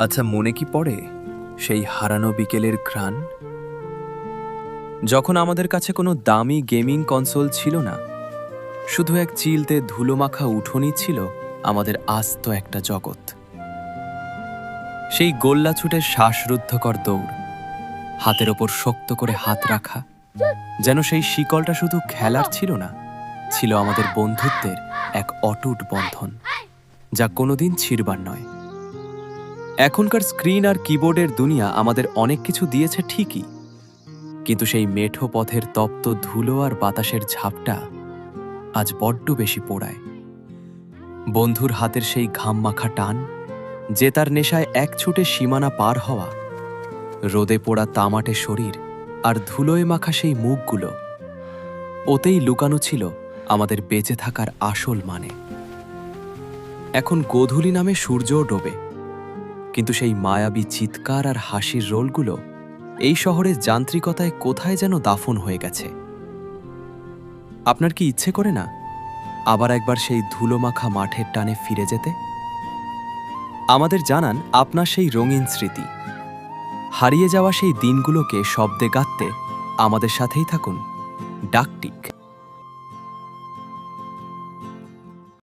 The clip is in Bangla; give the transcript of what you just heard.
আচ্ছা, মনে কি পড়ে সেই হারানো বিকেলের ঘ্রাণ, যখন আমাদের কাছে কোনো দামি গেমিং কনসোল ছিল না, শুধু এক চিলতে ধুলোমাখা উঠোনই ছিল আমাদের আস্ত একটা জগৎ। সেই গোল্লা ছুটের শ্বাসরুদ্ধকর দৌড়, হাতের ওপর শক্ত করে হাত রাখা, যেন সেই শিকলটা শুধু খেলার ছিল না, ছিল আমাদের বন্ধুত্বের এক অটুট বন্ধন, যা কোনোদিন ছিঁড়বার নয়। এখনকার স্ক্রিন আর কিবোর্ডের দুনিয়া আমাদের অনেক কিছু দিয়েছে ঠিকই, কিন্তু সেই মেঠো পথের তপ্ত ধুলো আর বাতাসের ঝাপটা আজ বড্ড বেশি পোড়ায়। বন্ধুর হাতের সেই ঘাম মাখা টান, যে তার নেশায় এক ছুটে সীমানা পার হওয়া, রোদে পোড়া তামাটে শরীর আর ধুলোয় মাখা সেই মুখগুলো, ওতেই লুকানো ছিল আমাদের বেঁচে থাকার আসল মানে। এখন গোধূলি নামে সূর্যও ডোবে, কিন্তু সেই মায়াবী চিৎকার আর হাসির রোলগুলো এই শহরের যান্ত্রিকতায় কোথায় যেন দাফন হয়ে গেছে। আপনার কি ইচ্ছে করে না আবার একবার সেই ধুলোমাখা মাঠের টানে ফিরে যেতে? আমাদের জানান আপনার সেই রঙিন স্মৃতি। হারিয়ে যাওয়া সেই দিনগুলোকে শব্দে গাঁথতে আমাদের সাথেই থাকুন ডাকটিক।